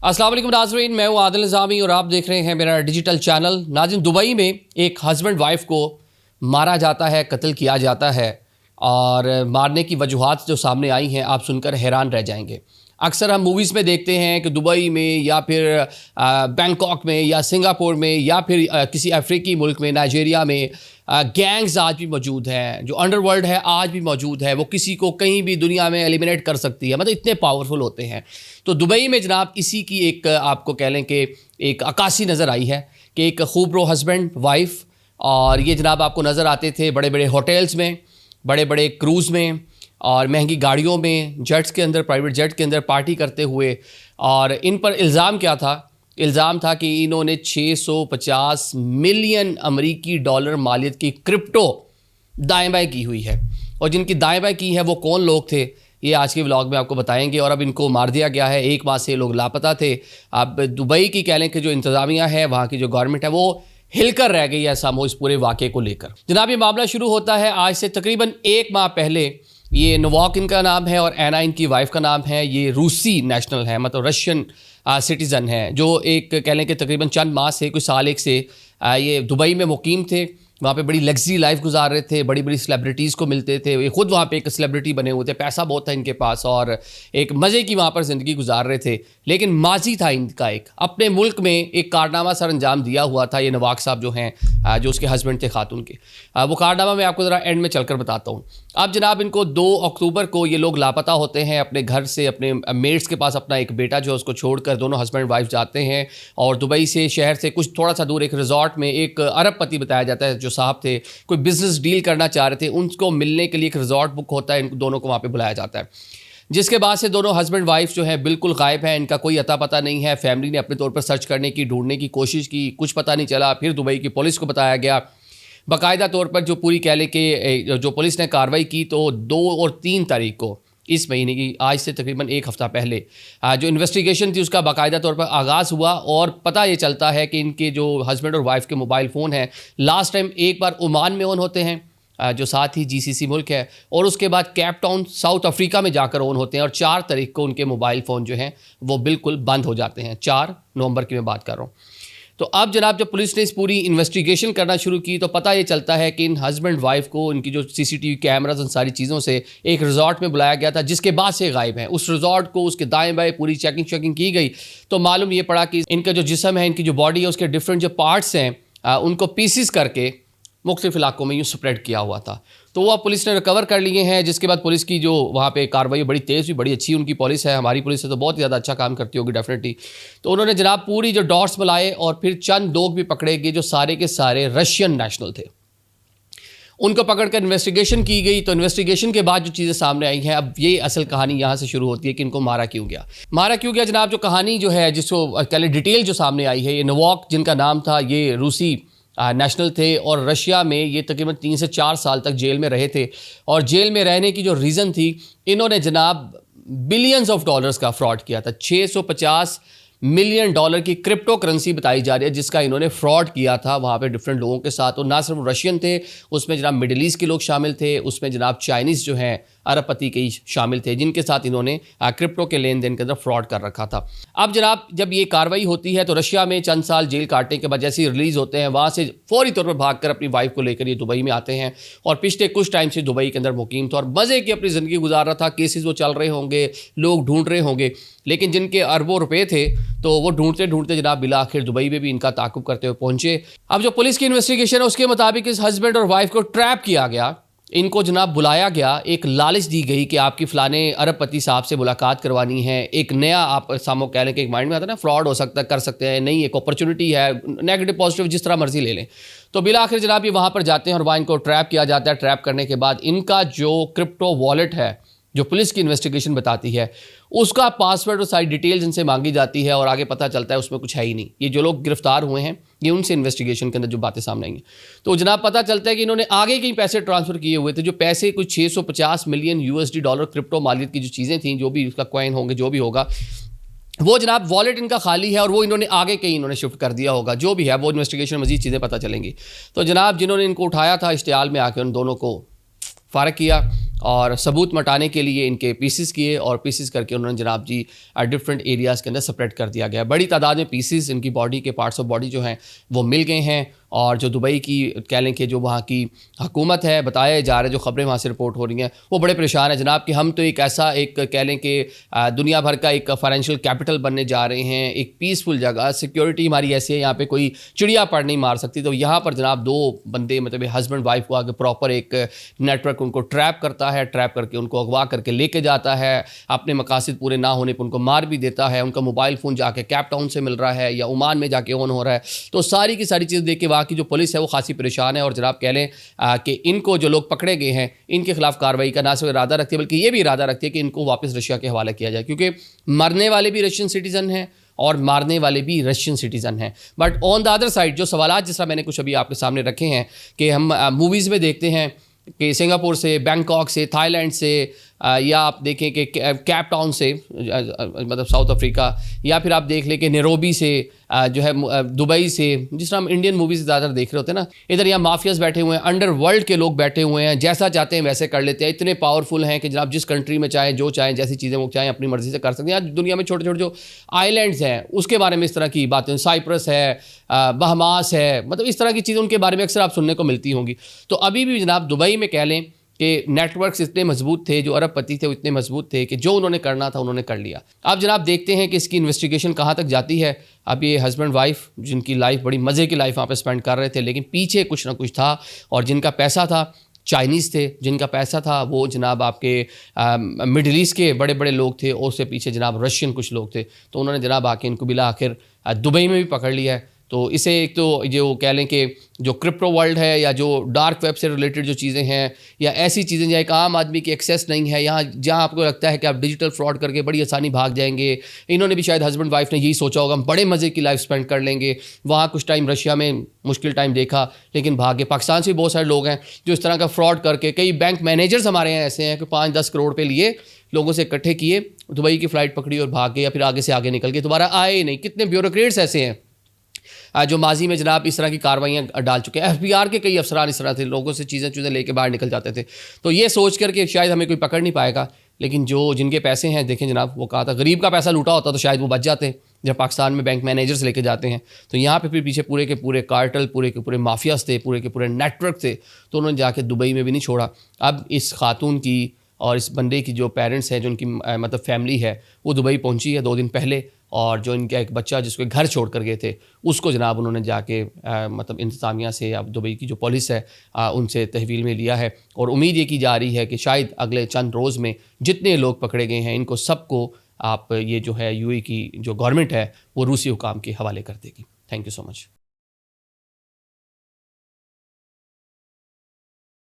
अस्सलाम वालेकुम नाज़रीन, मैं हूँ आदिल निज़ामी और आप देख रहे हैं मेरा डिजिटल चैनल। नाज़रीन, दुबई में एक हस्बैंड वाइफ को मारा जाता है, कत्ल किया जाता है और मारने की वजूहात जो सामने आई हैं आप सुनकर हैरान रह जाएंगे। अक्सर हम मूवीज़ में देखते हैं कि दुबई में या फिर बैंकॉक में या सिंगापुर में या फिर किसी अफ्रीकी मुल्क में, नाइजीरिया में गैंग्स आज भी मौजूद हैं। जो अंडरवर्ल्ड है आज भी मौजूद है, वो किसी को कहीं भी दुनिया में एलिमिनेट कर सकती है, मतलब इतने पावरफुल होते हैं। तो दुबई में जनाब इसी की एक आपको कह लें कि एक अक्कासी नज़र आई है कि एक खूबरो हस्बैंड वाइफ, और ये जनाब आपको नज़र आते थे बड़े बड़े होटल्स में, बड़े बड़े क्रूज़ में और महंगी गाड़ियों में, जेट्स के अंदर, प्राइवेट जेट के अंदर पार्टी करते हुए। और इन पर इल्ज़ाम क्या था? इल्ज़ाम था कि इन्होंने 650 मिलियन अमरीकी डॉलर मालियत की क्रिप्टो दाएँ बाएँ की हुई है। और जिनकी दाएँ बाएँ की है वो कौन लोग थे, ये आज के व्लॉग में आपको बताएंगे। और अब इनको मार दिया गया है, 1 माह से लोग लापता थे। अब दुबई की कह लें कि जो इंतज़ामिया है, वहाँ की जो गवर्नमेंट है, वो हिलकर रह गई है सामो इस पूरे वाक़े को लेकर। जनाब, ये मामला शुरू होता है आज से तकरीबन 1 माह पहले। ये नोवाक इनका नाम है और एना इनकी वाइफ का नाम है। ये रूसी नेशनल है, मतलब रशियन सिटीज़न है, जो एक कह लें कि तकरीबन चंद माह से, कुछ साल एक से ये दुबई में मुकीम थे। वहाँ पे बड़ी लग्जरी लाइफ गुजार रहे थे, बड़ी बड़ी सेलिब्रिटीज़ को मिलते थे। ये ख़ुद वहाँ पे एक सेलिब्रिटी बने हुए थे, पैसा बहुत था इनके पास और एक मज़े की वहाँ पर ज़िंदगी गुजार रहे थे। लेकिन माजी था इनका, एक अपने मुल्क में एक कारनामा सर अंजाम दिया हुआ था। ये नवाक साहब जो हैं, जो उसके हस्बैंड थे खातून के, वो कारनामा मैं आपको ज़रा एंड में चलकर बताता हूँ। अब जनाब इनको 2 अक्टूबर को ये लोग लापता होते हैं अपने घर से, अपने मेट्स के पास अपना एक बेटा जो है उसको छोड़कर दोनों हस्बैंड वाइफ जाते हैं और दुबई से, शहर से कुछ थोड़ा सा दूर एक रिजॉर्ट में एक अरबपति बताया जाता है जो साहब थे, कोई बिजनेस डील करना चाह रहे थे, उनको मिलने के लिए एक रिजॉर्ट बुक होता है, इन दोनों को वहाँ पे बुलाया जाता है। जिसके बाद से दोनों हस्बैंड वाइफ जो है बिल्कुल गायब है, इनका कोई अता पता नहीं है। फैमिली ने अपने तौर पर सर्च करने की, ढूंढने की कोशिश की, कुछ पता नहीं चला। फिर दुबई की पुलिस को बताया गया, बाकायदा तौर पर जो पूरी कह लें कि जो पुलिस ने कार्रवाई की, तो 2 और 3 तारीख को इस महीने की, आज से तकरीबन 1 हफ़्ता पहले जो इन्वेस्टिगेशन थी उसका बाकायदा तौर पर आगाज़ हुआ। और पता ये चलता है कि इनके जो हस्बैंड और वाइफ के मोबाइल फ़ोन हैं, लास्ट टाइम एक बार ओमान में ऑन होते हैं, जो साथ ही GCC मुल्क है, और उसके बाद केप टाउन साउथ अफ्रीका में जाकर ऑन होते हैं। और 4 तारीख को उनके मोबाइल फ़ोन जो हैं वो बिल्कुल बंद हो जाते हैं। 4 नवंबर की मैं बात कर रहा हूँ। तो अब जनाब जब पुलिस ने इस पूरी इन्वेस्टिगेशन करना शुरू की तो पता ये चलता है कि इन हस्बैंड वाइफ को इनकी जो CCTV कैमराज उन सारी चीज़ों से एक रिजॉर्ट में बुलाया गया था, जिसके बाद से गायब हैं। उस रिजॉर्ट को, उसके दाएं बाएं पूरी चेकिंग की गई तो मालूम ये पड़ा कि इनका जो जिस्म है, इनकी जो बॉडी है, उसके डिफरेंट जो पार्ट्स हैं उनको पीसीस करके मुख्तलिफ इलाकों में यूँ स्प्रेड किया हुआ था। तो वो पुलिस ने रिकवर कर लिए हैं। जिसके बाद पुलिस की जो वहाँ पे कार्रवाई बड़ी तेज़ भी, बड़ी अच्छी उनकी पुलिस है। हमारी पुलिस है तो बहुत ज़्यादा अच्छा काम करती होगी डेफिनेटली। तो उन्होंने जनाब पूरी जो डॉट्स मिलाए और फिर चंद लोग भी पकड़े गए जो सारे के सारे रशियन नेशनल थे। उनको पकड़कर इन्वेस्टिगेशन की गई। तो इन्वेस्टिगेशन के बाद जो चीज़ें सामने आई हैं, अब ये असल कहानी यहाँ से शुरू होती है कि इनको मारा क्यों गया जनाब। जो कहानी जो है, जिसको कह लें डिटेल जो सामने आई है, ये नोवाक जिनका नाम था, ये रूसी नेशनल थे और रशिया में ये तकरीबन 3 से 4 साल तक जेल में रहे थे। और जेल में रहने की जो रीज़न थी, इन्होंने जनाब बिलियंस ऑफ डॉलर्स का फ्रॉड किया था। 650 मिलियन डॉलर की क्रिप्टो करेंसी बताई जा रही है जिसका इन्होंने फ्रॉड किया था वहाँ पे डिफरेंट लोगों के साथ। और ना सिर्फ रशियन थे, उसमें जनाब मिडिल ईस्ट के लोग शामिल थे, उसमें जनाब चाइनीज़ जो हैं अरबपति के शामिल थे, जिनके साथ इन्होंने क्रिप्टो के लेन देन के अंदर फ्रॉड कर रखा था। अब जनाब जब ये कार्रवाई होती है तो रशिया में चंद साल जेल काटने के बाद जैसे ही रिलीज़ होते हैं, वहाँ से फौरी तौर पर भाग कर अपनी वाइफ को लेकर ये दुबई में आते हैं और पिछले कुछ टाइम से दुबई के अंदर मुकीम था और मज़े की अपनी ज़िंदगी गुजार रहा था। केसेस वो चल रहे होंगे, लोग ढूंढ रहे होंगे, लेकिन जिनके अरबों रुपए थे तो वो ढूंढते ढूंढते जनाब बिला आखिर दुबई में भी इनका ताक़ुब करते हुए पहुंचे। अब जो पुलिस की इन्वेस्टिगेशन है उसके मुताबिक इस हस्बैंड और वाइफ को ट्रैप किया गया। इनको जनाब बुलाया गया, एक लालच दी गई कि आपकी फ़लाने अरबपति साहब से मुलाकात करवानी है। एक नया आप सामो कह लें कि एक माइंड में आता है ना, फ्रॉड हो सकता है, कर सकते हैं, नहीं एक अपॉर्चुनिटी है, नेगेटिव पॉजिटिव जिस तरह मर्जी ले लें। तो बिला आखिर जनाब ये वहाँ पर जाते हैं और वहाँ इनको ट्रैप किया जाता है। ट्रैप करने के बाद इनका जो क्रिप्टो वॉलेट है, जो पुलिस की इन्वेस्टिगेशन बताती है, उसका पासवर्ड और सारी डिटेल्स इनसे मांगी जाती है और आगे पता चलता है उसमें कुछ है ही नहीं। ये जो लोग गिरफ्तार हुए हैं, ये उनसे इन्वेस्टिगेशन के अंदर जो बातें सामने आई हैं, तो जनाब पता चलता है कि इन्होंने आगे कहीं पैसे ट्रांसफ़र किए हुए थे। जो पैसे कुछ 650 मिलियन USD डॉलर क्रिप्टो मालियत की जो चीज़ें थी, जो भी उसका कॉइन होंगे, जो भी होगा, वो जनाब वॉलेट इनका खाली है और वो इन्होंने आगे कहीं इन्होंने शिफ्ट कर दिया होगा। जो भी है वो इन्वेस्टिगेशन मज़ीद चीज़ें पता चलेंगी। तो जनाब जिन्होंने इनको उठाया था इश्तियाल में आके, उन दोनों को फ़ारग किया اور ثبوت مٹانے کے لیے ان کے پیسز کیے اور پیسز کر کے انہوں نے جناب جی ڈفرینٹ ایریاز کے اندر سپریٹ کر دیا گیا. بڑی تعداد میں پیسز ان کی باڈی کے پارٹس آف باڈی جو ہیں وہ مل گئے ہیں. اور جو دبئی کی کہہ لیں کہ جو وہاں کی حکومت ہے, بتایا جا رہا ہے, جو خبریں وہاں سے رپورٹ ہو رہی ہیں, وہ بڑے پریشان ہیں جناب کہ ہم تو ایک ایسا ایک کہہ لیں کہ دنیا بھر کا ایک فائنینشیل کیپٹل بننے جا رہے ہیں, ایک پیسفل جگہ, سیکیورٹی ہماری ایسی ہے, یہاں پہ کوئی چڑیا پڑ نہیں مار سکتی. تو یہاں پر جناب دو بندے مطلب ہسبینڈ وائف کو آگے پراپر ایک نیٹ ورک ان کو ٹریپ کرتا ہے, ٹریپ کر کے ان کو اغوا کر کے لے کے جاتا ہے, اپنے مقاصد پورے نہ ہونے پہ ان کو مار بھی دیتا ہے. ان کا موبائل فون جا کے کیپ ٹاؤن سے مل رہا ہے یا عمان میں جا کے آن ہو رہا ہے. تو ساری کی ساری چیز دیکھ کے وہاں کی جو پولیس ہے وہ خاصی پریشان ہے. اور جناب کہہ لیں کہ ان کو جو لوگ پکڑے گئے ہیں ان کے خلاف کارروائی کا نہ صرف ارادہ رکھتی ہے بلکہ یہ بھی ارادہ رکھتی ہے کہ ان کو واپس رشیا کے حوالے کیا جائے, کیونکہ مرنے والے بھی رشین سٹیزن ہیں اور مارنے والے بھی رشین سٹیزن ہیں. But on the other side جو سوالات جس طرح میں نے کچھ ابھی آپ کے سامنے رکھے ہیں کہ ہم موویز میں دیکھتے ہیں کہ سنگاپور سے, بینکاک سے, تھائی لینڈ سے, یا آپ دیکھیں کہ کیپ ٹاؤن سے مطلب ساؤتھ افریقہ, یا پھر آپ دیکھ لیں کہ نیروبی سے جو ہے دبئی سے, جس طرح ہم انڈین موویز زیادہ دیکھ رہے ہوتے ہیں نا, ادھر یہاں مافیاز بیٹھے ہوئے ہیں, انڈر ورلڈ کے لوگ بیٹھے ہوئے ہیں, جیسا چاہتے ہیں ویسے کر لیتے ہیں, اتنے پاورفل ہیں کہ جناب جس کنٹری میں چاہیں جو چاہیں جیسی چیزیں وہ چاہیں اپنی مرضی سے کر سکتے ہیں. آج دنیا میں چھوٹے چھوٹے جو آئی لینڈز ہیں اس کے بارے میں اس طرح کی باتیں, سائپرس ہے, بہماس ہے, مطلب اس طرح کی چیزیں ان کے بارے میں اکثر آپ سننے کو ملتی ہوں گی. تو ابھی بھی جناب دبئی میں کہہ لیں کہ نیٹ ورکس اتنے مضبوط تھے, جو ارب پتی تھے وہ اتنے مضبوط تھے کہ جو انہوں نے کرنا تھا انہوں نے کر لیا. اب جناب دیکھتے ہیں کہ اس کی انویسٹیگیشن کہاں تک جاتی ہے. اب یہ ہسبینڈ وائف جن کی لائف بڑی مزے کی لائف وہاں پہ اسپینڈ کر رہے تھے, لیکن پیچھے کچھ نہ کچھ تھا, اور جن کا پیسہ تھا چائنیز تھے, جن کا پیسہ تھا وہ جناب آپ کے مڈل ایسٹ کے بڑے بڑے لوگ تھے, اور اس سے پیچھے جناب رشین کچھ لوگ تھے. تو انہوں نے جناب آ کے ان کو بلا آخر دبئی میں بھی پکڑ لیا ہے. تو اسے ایک تو جو کہہ لیں کہ جو کرپٹو ورلڈ ہے یا جو ڈارک ویب سے ریلیٹڈ جو چیزیں ہیں یا ایسی چیزیں جہاں ایک عام آدمی کی ایکسیس نہیں ہے, یہاں جہاں آپ کو لگتا ہے کہ آپ ڈیجیٹل فراڈ کر کے بڑی آسانی بھاگ جائیں گے, انہوں نے بھی شاید ہسبینڈ وائف نے یہی سوچا ہوگا ہم بڑے مزے کی لائف اسپینڈ کر لیں گے. وہاں کچھ ٹائم رشیا میں مشکل ٹائم دیکھا لیکن بھاگے. پاکستان سے بھی بہت سارے لوگ ہیں جو اس طرح کا فراڈ کر کے, کئی بینک مینیجرز ہمارے یہاں ایسے ہیں کہ 5-10 کروڑ پہ لیے, لوگوں سے اکٹھے کیے, دبئی کی فلائٹ پکڑی اور بھاگ گئے, یا پھر آگے سے آگے نکل کے دوبارہ آئے ہی نہیں. کتنے بیوروکریٹس ایسے ہیں جو ماضی میں جناب اس طرح کی کارروائیاں ڈال چکے ہیں. FBR کے کئی افسران اس طرح تھے, لوگوں سے چیزیں لے کے باہر نکل جاتے تھے. تو یہ سوچ کر کہ شاید ہمیں کوئی پکڑ نہیں پائے گا, لیکن جن کے پیسے ہیں دیکھیں جناب, وہ کہا تھا غریب کا پیسہ لوٹا ہوتا تو شاید وہ بچ جاتے جب پاکستان میں بینک مینیجرز لے کے جاتے ہیں. تو یہاں پہ پھر پیچھے پورے کے پورے کارٹل, پورے کے پورے مافیاز تھے, پورے کے پورے نیٹ ورک تھے. تو انہوں نے جا کے دبئی میں بھی نہیں چھوڑا. اب اس خاتون کی اور اس بندے کی جو پیرنٹس ہیں, جو ان کی مطلب فیملی ہے, وہ دبئی پہنچی ہے 2 دن پہلے, اور جو ان کا ایک بچہ جس کو گھر چھوڑ کر گئے تھے اس کو جناب انہوں نے جا کے مطلب انتظامیہ سے یا دبئی کی جو پولیس ہے ان سے تحویل میں لیا ہے. اور امید یہ کی جا رہی ہے کہ شاید اگلے چند روز میں جتنے لوگ پکڑے گئے ہیں ان کو سب کو آپ یہ جو ہے UAE کی جو گورنمنٹ ہے وہ روسی حکام کے حوالے کر دے گی. Thank you so much.